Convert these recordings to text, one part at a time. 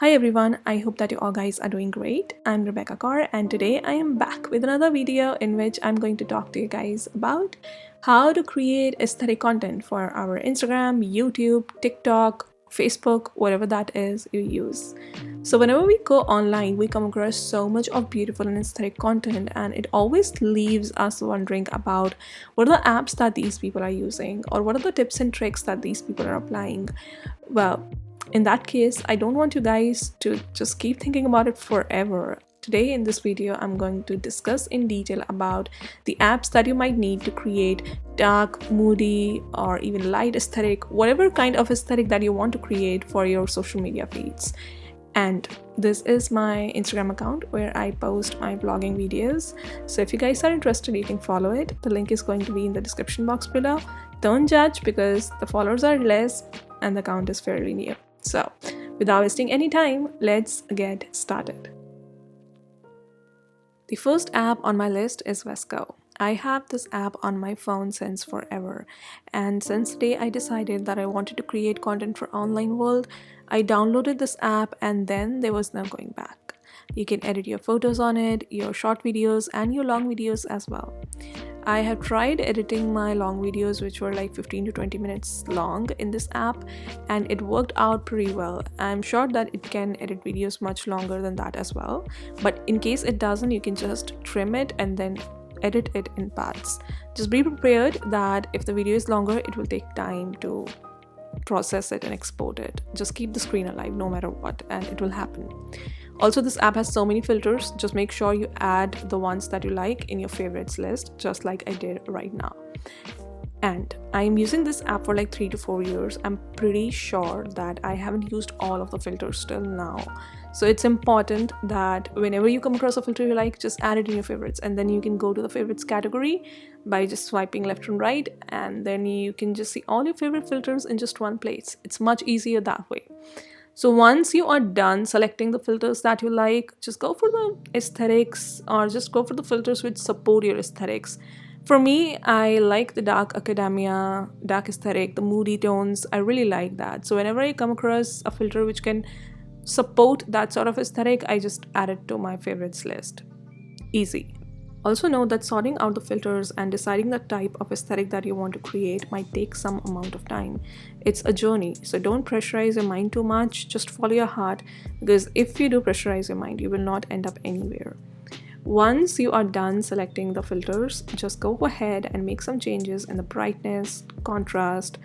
Hi everyone, I hope that you all guys are doing great. I'm Rebecca Kaur and today I am back with another video in which I'm going to talk to you guys about how to create aesthetic content for our Instagram, YouTube, TikTok, Facebook, whatever that is you use. So whenever we go online, we come across so much of beautiful and aesthetic content, and it always leaves us wondering about what are the apps that these people are using, or what are the tips and tricks that these people are applying. Well, in that case, I don't want you guys to just keep thinking about it forever. Today in this video, I'm going to discuss in detail about the apps that you might need to create dark, moody, or even light aesthetic, whatever kind of aesthetic that you want to create for your social media feeds. And this is my Instagram account where I post my vlogging videos. So if you guys are interested, you can follow it. The link is going to be in the description box below. Don't judge because the followers are less and the account is fairly new. So without wasting any time, let's get started. The first app on my list is Vsco. I have this app on my phone since forever, and since the day I decided that I wanted to create content for online world, I downloaded this app and then there was no going back. You can edit your photos on it, your short videos and your long videos as well. I have tried editing my long videos, which were like 15 to 20 minutes long in this app, and it worked out pretty well. I'm sure that it can edit videos much longer than that as well, but in case it doesn't, you can just trim it and then edit it in parts. Just be prepared that if the video is longer, it will take time to process it and export it. Just keep the screen alive no matter what, and it will happen. Also, this app has so many filters. Just make sure you add the ones that you like in your favorites list, just like I did right now. And I'm using this app for like 3 to 4 years. I'm pretty sure that I haven't used all of the filters till now. So it's important that whenever you come across a filter you like, just add it in your favorites, and then you can go to the favorites category by just swiping left and right, and then you can just see all your favorite filters in just one place. It's much easier that way. So once you are done selecting the filters that you like, just go for the aesthetics, or just go for the filters which support your aesthetics. For me, I like the dark academia, dark aesthetic, the moody tones. I really like that. So whenever I come across a filter which can support that sort of aesthetic, I just add it to my favorites list. Easy. Also know that sorting out the filters and deciding the type of aesthetic that you want to create might take some amount of time. It's a journey, so don't pressurize your mind too much, just follow your heart, because if you do pressurize your mind, you will not end up anywhere. Once you are done selecting the filters, just go ahead and make some changes in the brightness, contrast,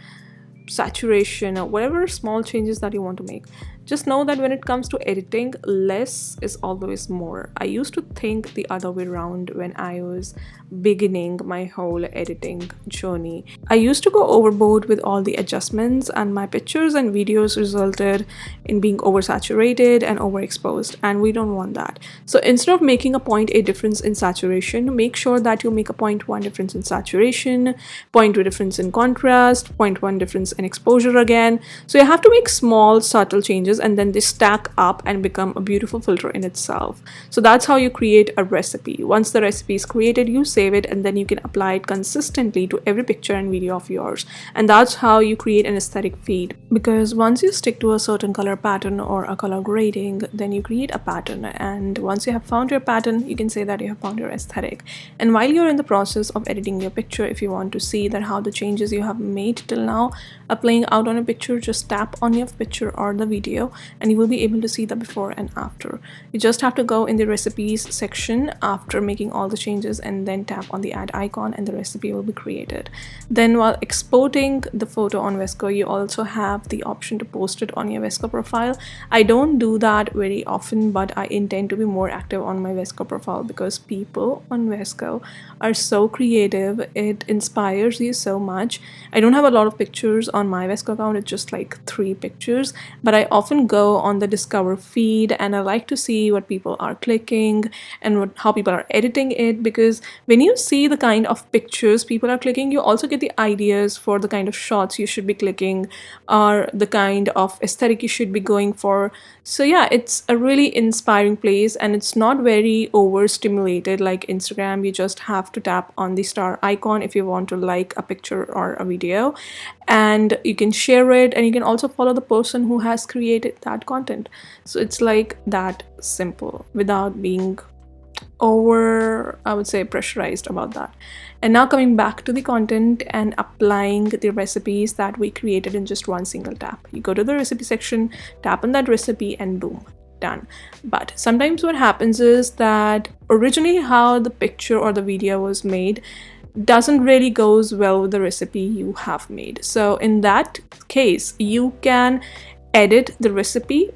saturation, or whatever small changes that you want to make. Just know that when it comes to editing, less is always more. I used to think the other way around when I was beginning my whole editing journey. I used to go overboard with all the adjustments, and my pictures and videos resulted in being oversaturated and overexposed, and we don't want that. So instead of making a 0.8 difference in saturation, make sure that you make a 0.1 difference in saturation, 0.2 difference in contrast, 0.1 difference in exposure again. So you have to make small subtle changes, and then they stack up and become a beautiful filter in itself. So that's how you create a recipe. Once the recipe is created, you save it, and then you can apply it consistently to every picture and video of yours. And that's how you create an aesthetic feed. Because once you stick to a certain color pattern or a color grading, then you create a pattern. And once you have found your pattern, you can say that you have found your aesthetic. And while you're in the process of editing your picture, if you want to see that how the changes you have made till now are playing out on a picture, just tap on your picture or the video and you will be able to see the before and after. You just have to go in the recipes section after making all the changes and then tap on the add icon, and the recipe will be created. Then while exporting the photo on Vsco, you also have the option to post it on your Vsco profile. I don't do that very often, but I intend to be more active on my Vsco profile because people on Vsco are so creative. It inspires you so much. I don't have a lot of pictures on my Vsco account. It's just like 3 pictures, but I often go on the discover feed and I like to see what people are clicking and how people are editing it, because when you see the kind of pictures people are clicking, you also get the ideas for the kind of shots you should be clicking or the kind of aesthetic you should be going for. So yeah, it's a really inspiring place, and it's not very overstimulated like Instagram. You just have to tap on the star icon if you want to like a picture or a video, and you can share it, and you can also follow the person who has created that content. So it's like that simple without being over, I would say, pressurized about that. And now coming back to the content and applying the recipes that we created in just one single tap. You go to the recipe section, tap on that recipe, and boom, done. But sometimes what happens is that originally how the picture or the video was made doesn't really goes well with the recipe you have made. So in that case, you can edit the recipe,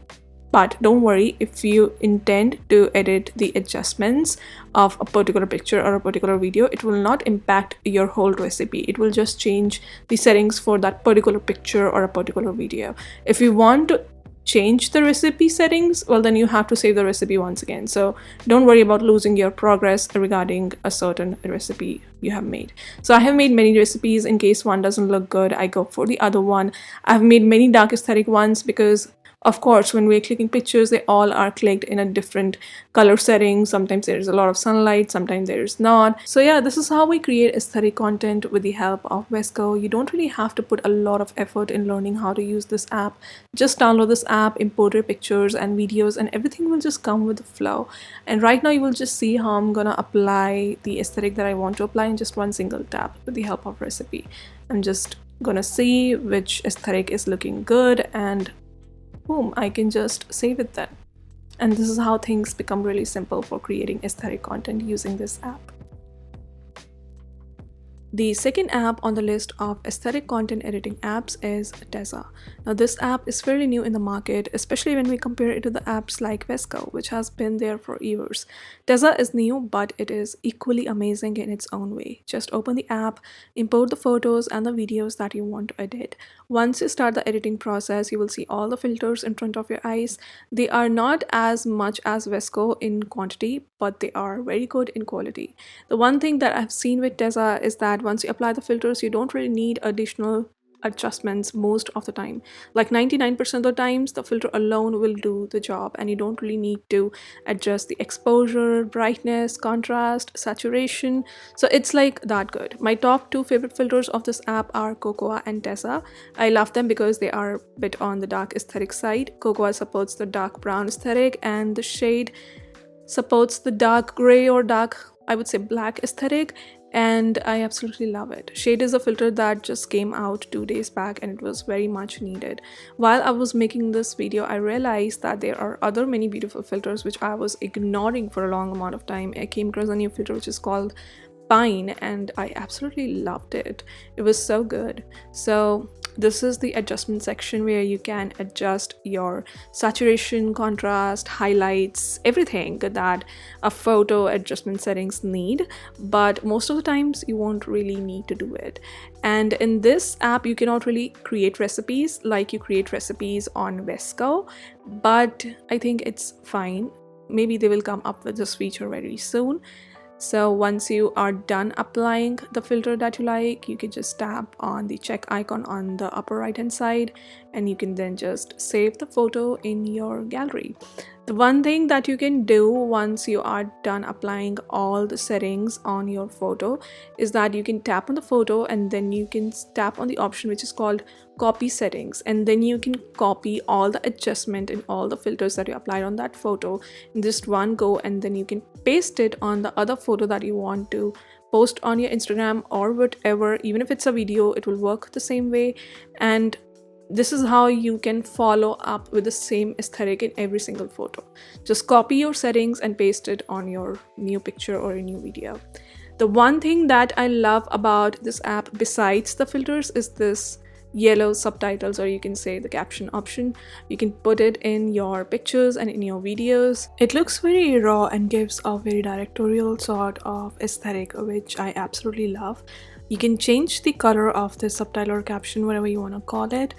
but don't worry, if you intend to edit the adjustments of a particular picture or a particular video, it will not impact your whole recipe. It will just change the settings for that particular picture or a particular video. If you want to change the recipe settings, well, then you have to save the recipe once again. So don't worry about losing your progress regarding a certain recipe you have made. So I have made many recipes. In case one doesn't look good, I go for the other one. I've made many dark aesthetic ones because of course, when we're clicking pictures, they all are clicked in a different color setting. Sometimes there's a lot of sunlight, sometimes there's not. So yeah, this is how we create aesthetic content with the help of Vsco. You don't really have to put a lot of effort in learning how to use this app. Just download this app, import your pictures and videos, and everything will just come with the flow. And right now you will just see how I'm gonna apply the aesthetic that I want to apply in just one single tap with the help of recipe. I'm just gonna see which aesthetic is looking good, and boom, I can just save it then. And this is how things become really simple for creating aesthetic content using this app. The second app on the list of aesthetic content editing apps is Tezza. Now this app is fairly new in the market, especially when we compare it to the apps like Vsco, which has been there for years. Tezza is new, but it is equally amazing in its own way. Just open the app, import the photos and the videos that you want to edit. Once you start the editing process, you will see all the filters in front of your eyes. They are not as much as Vsco in quantity, but they are very good in quality. The one thing that I've seen with Tezza is that once you apply the filters, you don't really need additional adjustments most of the time. Like 99% of the times, the filter alone will do the job, and you don't really need to adjust the exposure, brightness, contrast, saturation. So it's like that good. My top two favorite filters of this app are Cocoa and Tezza. I love them because they are a bit on the dark aesthetic side. Cocoa supports the dark brown aesthetic, and the shade supports the dark gray or dark, I would say, black aesthetic, and I absolutely love it. Shade is a filter that just came out 2 days back, and it was very much needed. While I was making this video, I realized that there are other many beautiful filters which I was ignoring for a long amount of time. I came across a new filter which is called Pine, and I absolutely loved it. It was so good. So this is the adjustment section where you can adjust your saturation, contrast, highlights, everything that a photo adjustment settings need, but most of the times you won't really need to do it. And in this app, you cannot really create recipes like you create recipes on Vsco, but I think it's fine. Maybe they will come up with this feature very soon. So once you are done applying the filter that you like, you can just tap on the check icon on the upper right hand side, and you can then just save the photo in your gallery. The one thing that you can do once you are done applying all the settings on your photo is that you can tap on the photo, and then you can tap on the option which is called copy settings, and then you can copy all the adjustment and all the filters that you applied on that photo in just one go, and then you can paste it on the other photo that you want to post on your Instagram or whatever. Even if it's a video, it will work the same way. And this is how you can follow up with the same aesthetic in every single photo. Just copy your settings and paste it on your new picture or a new video. The one thing that I love about this app besides the filters is this yellow subtitles, or you can say the caption option. You can put it in your pictures and in your videos. It looks very raw and gives a very directorial sort of aesthetic, which I absolutely love. You can change the color of the subtitle or caption, whatever you want to call it,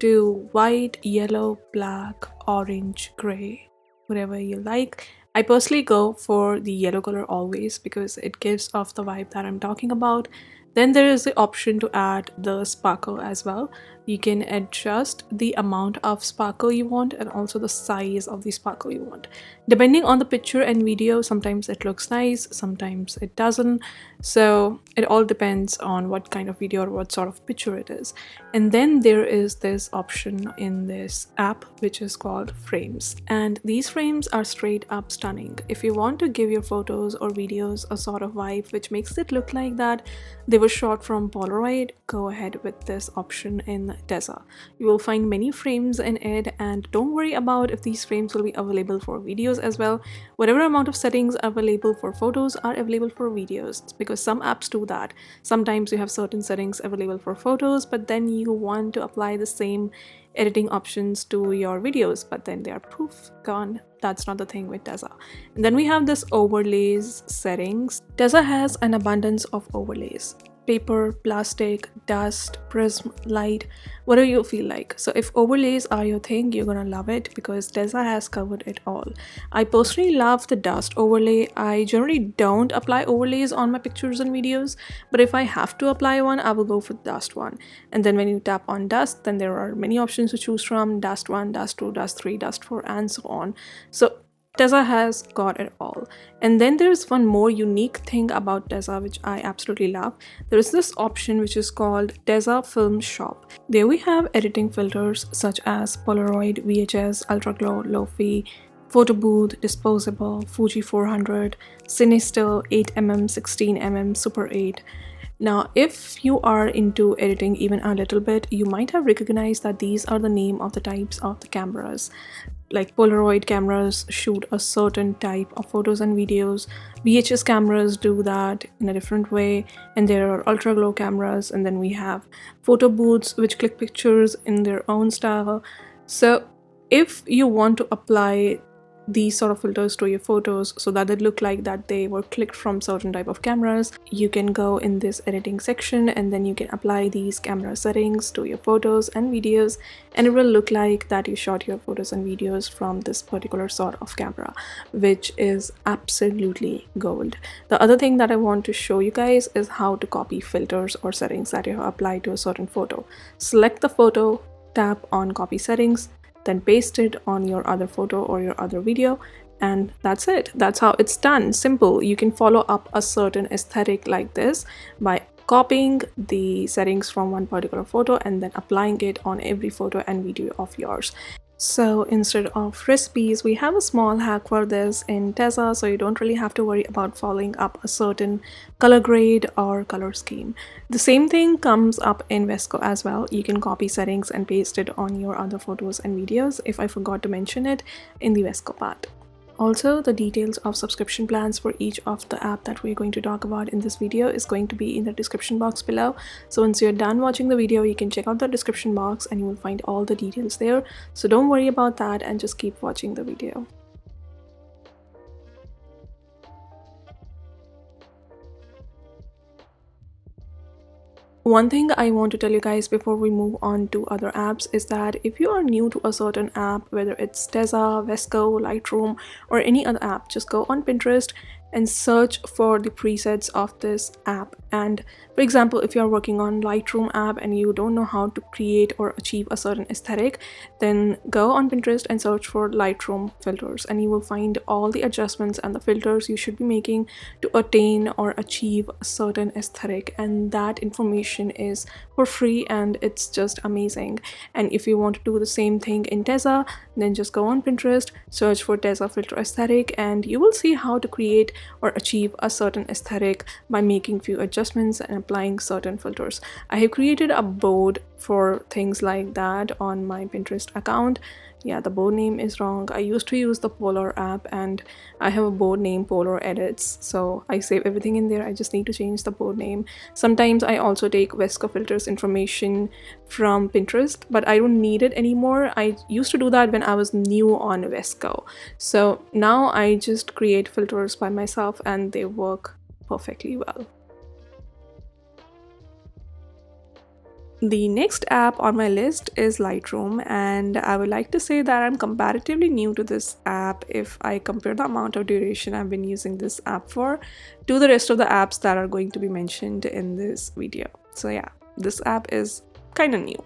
to white, yellow, black, orange, gray, whatever you like. I personally go for the yellow color always because it gives off the vibe that I'm talking about. Then there is the option to add the sparkle as well. You can adjust the amount of sparkle you want and also the size of the sparkle you want. Depending on the picture and video, sometimes it looks nice, sometimes it doesn't. So it all depends on what kind of video or what sort of picture it is. And then there is this option in this app which is called frames. And these frames are straight up stunning. If you want to give your photos or videos a sort of vibe which makes it look like that they were shot from Polaroid, go ahead with this option in Tezza. You will find many frames in it, and don't worry about if these frames will be available for videos as well. Whatever amount of settings are available for photos are available for videos, because some apps do that. Sometimes you have certain settings available for photos, but then you want to apply the same editing options to your videos, but then they are poof, gone. That's not the thing with Tezza. And then we have this overlays settings. Tezza has an abundance of overlays: paper, plastic, dust, prism, light, whatever you feel like. So if overlays are your thing, you're gonna love it because Tezza has covered it all. I personally love the dust overlay. I generally don't apply overlays on my pictures and videos, but if I have to apply one, I will go for the dust one. And then when you tap on dust, then there are many options to choose from: dust 1, dust 2, dust 3, dust 4, and so on. So Tezza has got it all. And then there's one more unique thing about Tezza which I absolutely love. There is this option which is called Tezza Film Shop. There we have editing filters such as Polaroid, VHS, Ultra Glow, Lofi, Photo Booth, Disposable, Fuji 400, Cinestill, 8mm, 16mm, Super 8. Now, if you are into editing even a little bit, you might have recognized that these are the name of the types of the cameras. Like Polaroid cameras shoot a certain type of photos and videos, VHS cameras do that in a different way, and there are ultra glow cameras, and then we have photo booths which click pictures in their own style. So if you want to apply these sort of filters to your photos so that they look like that they were clicked from certain type of cameras, you can go in this editing section and then you can apply these camera settings to your photos and videos, and it will look like that you shot your photos and videos from this particular sort of camera, which is absolutely gold. The other thing that I want to show you guys is how to copy filters or settings that you have applied to a certain photo. Select the photo, tap on copy settings, then paste it on your other photo or your other video, and that's it. That's how it's done. Simple. You can follow up a certain aesthetic like this by copying the settings from one particular photo and then applying it on every photo and video of yours. So instead of recipes, we have a small hack for this in Tezza, so you don't really have to worry about following up a certain color grade or color scheme. The same thing comes up in Vsco as well. You can copy settings and paste it on your other photos and videos, if I forgot to mention it in the Vsco part. Also, the details of subscription plans for each of the app that we're going to talk about in this video is going to be in the description box below. So once you're done watching the video, you can check out the description box and you will find all the details there. So don't worry about that and just keep watching the video. One thing I want to tell you guys before we move on to other apps is that if you are new to a certain app, whether it's Tezza, Vsco, Lightroom, or any other app, just go on Pinterest and search for the presets of this app. And for example, if you're working on Lightroom app and you don't know how to create or achieve a certain aesthetic, then go on Pinterest and search for Lightroom filters, and you will find all the adjustments and the filters you should be making to attain or achieve a certain aesthetic, and that information is for free and it's just amazing. And if you want to do the same thing in Tezza, then just go on Pinterest, search for Tezza filter aesthetic, and you will see how to create or achieve a certain aesthetic by making few adjustments and applying certain filters. I have created a board for things like that on my Pinterest account. Yeah, the board name is wrong. I used to use the Polar app and I have a board name Polar Edits, so I save everything in there. I just need to change the board name. Sometimes I also take Vsco filters information from Pinterest, but I don't need it anymore. I used to do that when I was new on Vsco. So now I just create filters by myself and they work perfectly well. The next app on my list is Lightroom, and I would like to say that I'm comparatively new to this app if I compare the amount of duration I've been using this app for to the rest of the apps that are going to be mentioned in this video. So yeah, this app is kind of new,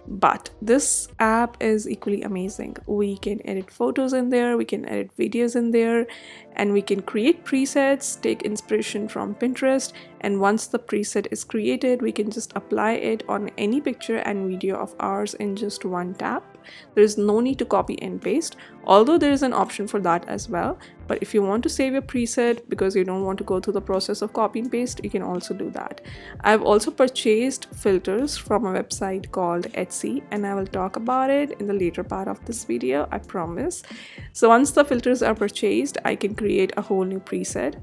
but this app is equally amazing. We can edit photos in there, we can edit videos in there, and we can create presets, take inspiration from Pinterest, and once the preset is created, we can just apply it on any picture and video of ours in just one tap. There is no need to copy and paste, although there is an option for that as well. But if you want to save your preset because you don't want to go through the process of copy and paste, you can also do that. I've also purchased filters from a website called Etsy, and I will talk about it in the later part of this video, I promise. So once the filters are purchased, I can create a whole new preset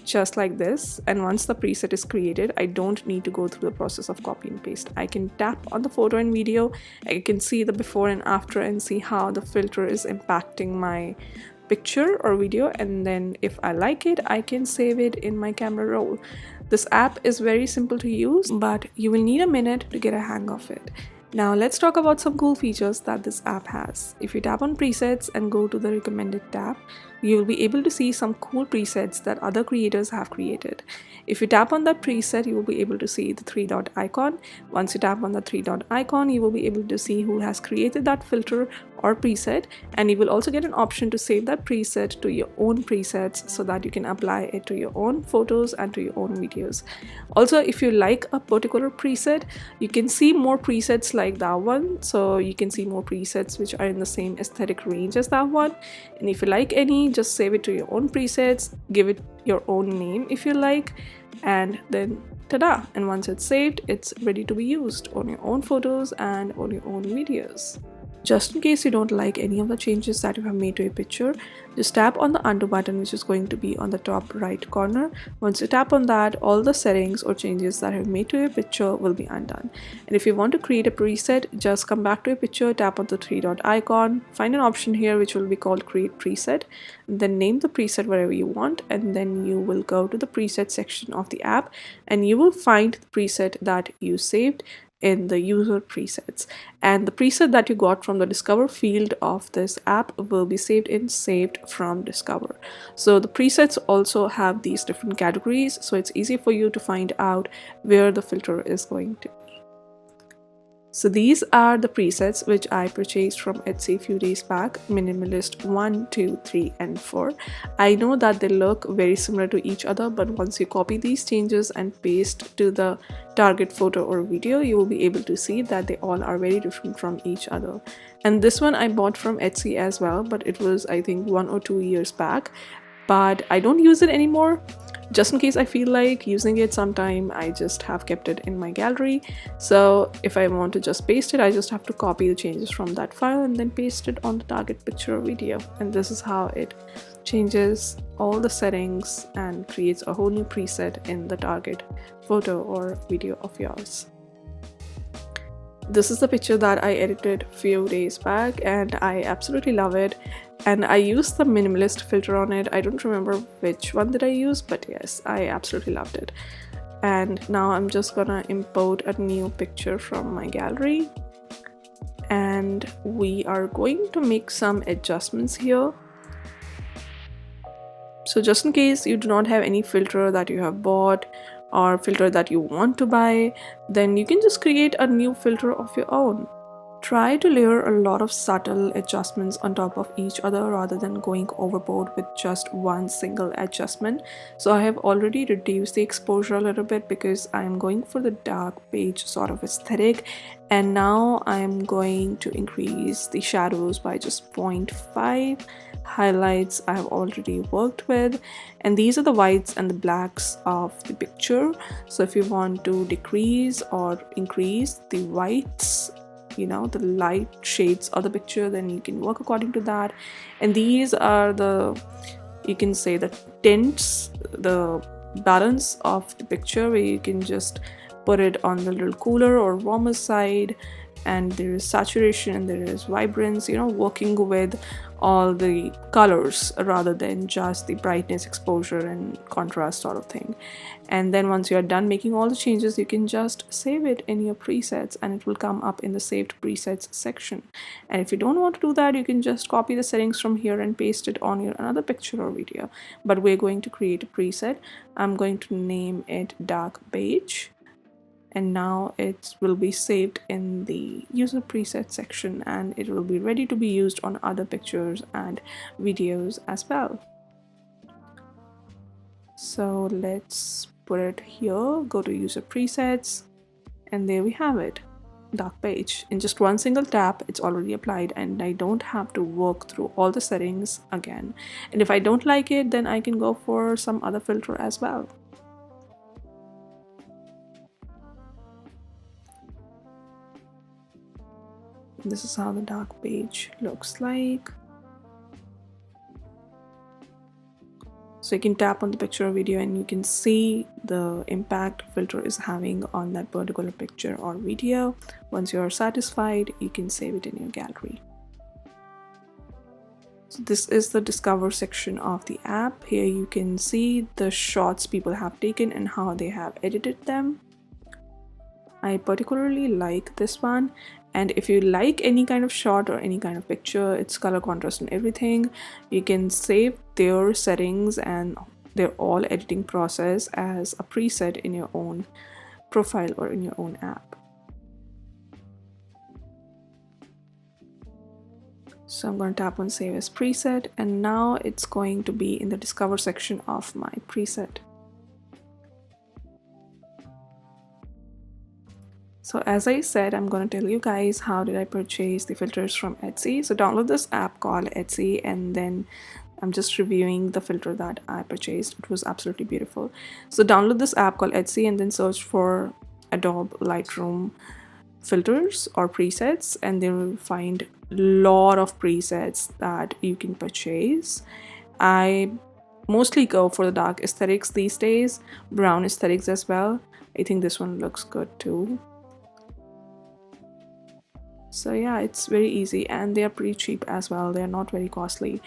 just like this, and once the preset is created, I don't need to go through the process of copy and paste. I can tap on the photo and video, I can see the before and after and see how the filter is impacting my picture or video, and then if I like it, I can save it in my camera roll. This app is very simple to use, but you will need a minute to get a hang of it. Now let's talk about some cool features that this app has. If you tap on presets and go to the recommended tab, you will be able to see some cool presets that other creators have created. If you tap on that preset, you will be able to see the three-dot icon. Once you tap on the three-dot icon, you will be able to see who has created that filter or preset, and you will also get an option to save that preset to your own presets so that you can apply it to your own photos and to your own videos. Also, if you like a particular preset, you can see more presets like that one, so you can see more presets which are in the same aesthetic range as that one, and if you like any, just save it to your own presets, give it your own name if you like, and then ta-da! And once it's saved, it's ready to be used on your own photos and on your own videos. Just in case you don't like any of the changes that you have made to your picture, just tap on the undo button, which is going to be on the top right corner. Once you tap on that, all the settings or changes that you have made to your picture will be undone. And if you want to create a preset, just come back to your picture, tap on the three-dot icon, find an option here which will be called create preset, and then name the preset wherever you want, and then you will go to the preset section of the app and you will find the preset that you saved in the user presets, and the preset that you got from the discover field of this app will be saved in saved from discover. So the presets also have these different categories, so it's easy for you to find out where the filter is going to be. So these are the presets which I purchased from Etsy a few days back, Minimalist 1, 2, 3 and 4. I know that they look very similar to each other, but once you copy these changes and paste to the target photo or video, you will be able to see that they all are very different from each other. And this one I bought from Etsy as well, but it was I think 1 or 2 years back, but I don't use it anymore. Just in case I feel like using it sometime, I just have kept it in my gallery. So if I want to just paste it, I just have to copy the changes from that file and then paste it on the target picture or video. And this is how it changes all the settings and creates a whole new preset in the target photo or video of yours. This is the picture that I edited a few days back and I absolutely love it. And I used the minimalist filter on it. I don't remember which one did I use, but yes, I absolutely loved it. And now I'm just gonna import a new picture from my gallery. And we are going to make some adjustments here. So just in case you do not have any filter that you have bought or filter that you want to buy, then you can just create a new filter of your own. Try to layer a lot of subtle adjustments on top of each other rather than going overboard with just one single adjustment. So I have already reduced the exposure a little bit because I'm going for the dark beige sort of aesthetic, and now I'm going to increase the shadows by just 0.5. Highlights I have already worked with, and these are the whites and the blacks of the picture. So if you want to decrease or increase the whites, you know, the light shades of the picture, then you can work according to that. And these are the, you can say, the tints, the balance of the picture, where you can just put it on the little cooler or warmer side and there is saturation and there is vibrance, you know, working with all the colors rather than just the brightness, exposure and contrast sort of thing. And then once you are done making all the changes, you can just save it in your presets and it will come up in the saved presets section. And if you don't want to do that, you can just copy the settings from here and paste it on your another picture or video. But we're going to create a preset. I'm going to name it dark beige, and now it will be saved in the user preset section and it will be ready to be used on other pictures and videos as well. So let's put it here, go to user presets, and there we have it, dark beige. In just one single tap it's already applied and I don't have to work through all the settings again. And if I don't like it, then I can go for some other filter as well. This is how the dark beige looks like. So you can tap on the picture or video and you can see the impact filter is having on that particular picture or video. Once you are satisfied, you can save it in your gallery. So this is the discover section of the app. Here you can see the shots people have taken and how they have edited them. I particularly like this one, and if you like any kind of shot or any kind of picture, its color contrast and everything, you can save their settings and their all editing process as a preset in your own profile or in your own app. So I'm going to tap on save as preset, and now it's going to be in the discover section of my preset. So as I said, I'm going to tell you guys how did I purchase the filters from Etsy. So download this app called Etsy, and then I'm just reviewing the filter that I purchased. It was absolutely beautiful. So download this app called Etsy and then search for Adobe Lightroom filters or presets, and then you'll find a lot of presets that you can purchase. I mostly go for the dark aesthetics these days, brown aesthetics as well. I think this one looks good too. So yeah, it's very easy and they are pretty cheap as well. They are not very costly.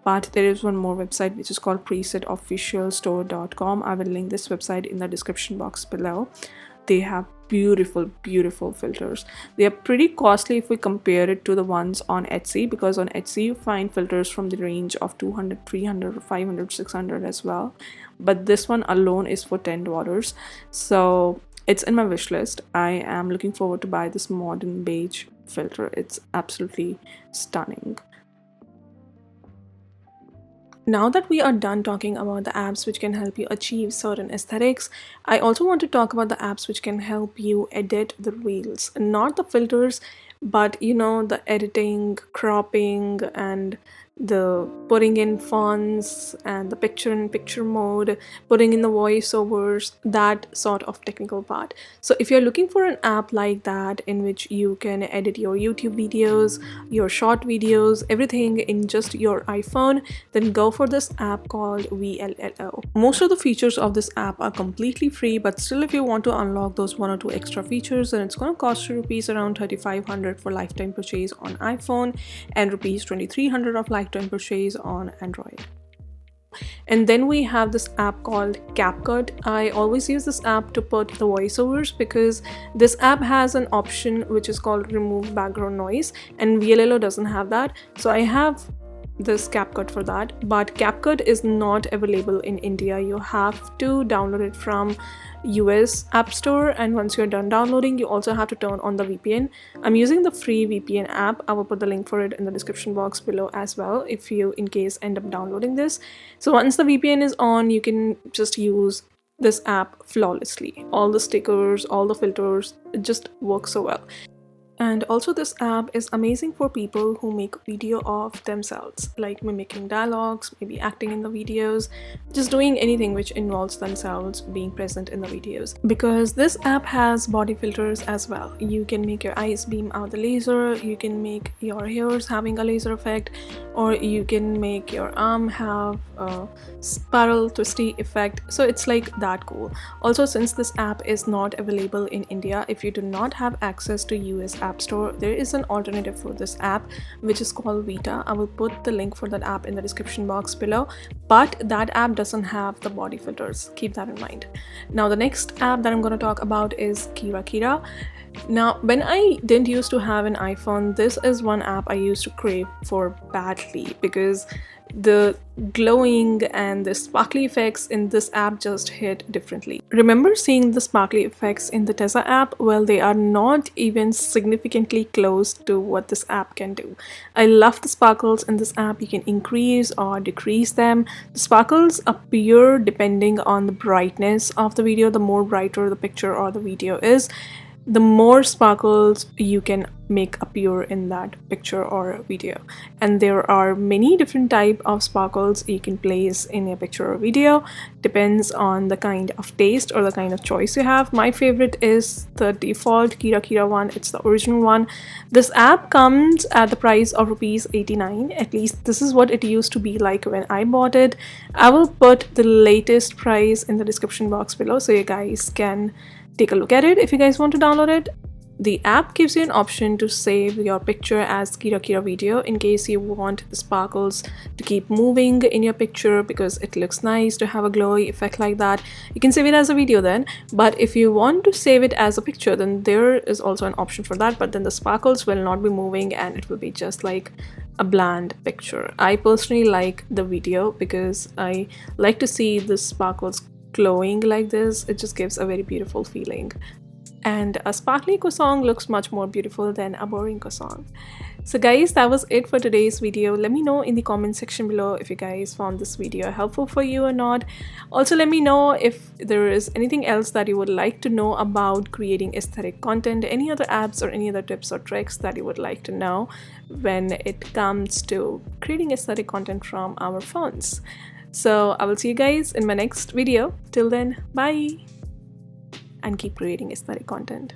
But there is one more website which is called presetofficialstore.com. I will link this website in the description box below. They have beautiful filters. They are pretty costly if we compare it to the ones on Etsy, because on Etsy you find filters from the range of 200, 300, 500, 600 as well. But this one alone is for $10. So it's in my wish list. I am looking forward to buy this modern beige filter. It's absolutely stunning. Now that we are done talking about the apps which can help you achieve certain aesthetics, I also want to talk about the apps which can help you edit the reels. Not the filters, but you know, the editing, cropping, and the putting in fonts and the picture-in-picture mode, putting in the voiceovers, that sort of technical part. So if you're looking for an app like that in which you can edit your YouTube videos, your short videos, everything in just your iPhone, then go for this app called Vsco. Most of the features of this app are completely free, but still if you want to unlock those 1 or 2 extra features, then it's going to cost you rupees around 3,500 for lifetime purchase on iPhone and rupees 2,300 of lifetime purchase on Android. And then we have this app called CapCut. I always use this app to put the voiceovers because this app has an option which is called remove background noise, and VLLO doesn't have that. So I have this CapCut for that, but CapCut is not available in India. You have to download it from US App Store, and once you're done downloading, you also have to turn on the VPN. I'm using the free VPN app. I will put the link for it in the description box below as well if you in case end up downloading this. So once the VPN is on, you can just use this app flawlessly. All the stickers, all the filters, it just works so well. And also this app is amazing for people who make video of themselves, like mimicking dialogues, maybe acting in the videos, just doing anything which involves themselves being present in the videos. Because this app has body filters as well. You can make your eyes beam out the laser, you can make your hairs having a laser effect, or you can make your arm have a spiral twisty effect. So it's like that cool. Also, since this app is not available in India, if you do not have access to US App app store, there is an alternative for this app which is called Vita. I will put the link for that app in the description box below, but that app doesn't have the body filters. Keep that in mind. Now the next app that I'm going to talk about is Kira. Now, when I didn't used to have an iPhone, this is one app I used to crave for badly because the glowing and the sparkly effects in this app just hit differently. Remember seeing the sparkly effects in the Tezza app? Well, they are not even significantly close to what this app can do. I love the sparkles in this app. You can increase or decrease them. The sparkles appear depending on the brightness of the video. The more brighter the picture or the video is, the more sparkles you can make appear in that picture or video. And there are many different type of sparkles you can place in a picture or video. Depends on the kind of taste or the kind of choice you have. My favorite is the default Kira one. It's the original one. This app comes at the price of ₹89. At least this is what it used to be like when I bought it. I will put the latest price in the description box below so you guys can take a look at it if you guys want to download it. The app gives you an option to save your picture as Kira video in case you want the sparkles to keep moving in your picture because it looks nice to have a glowy effect like that. You can save it as a video then, but if you want to save it as a picture, then there is also an option for that, but then the sparkles will not be moving and it will be just like a bland picture. I personally like the video because I like to see the sparkles glowing like this. It just gives a very beautiful feeling, and a sparkly croissant looks much more beautiful than a boring croissant. So guys, that was it for today's video. Let me know in the comment section below if you guys found this video helpful for you or not. Also, let me know if there is anything else that you would like to know about creating aesthetic content, any other apps or any other tips or tricks that you would like to know when it comes to creating aesthetic content from our phones. So I will see you guys in my next video. Till then, bye, and keep creating aesthetic content.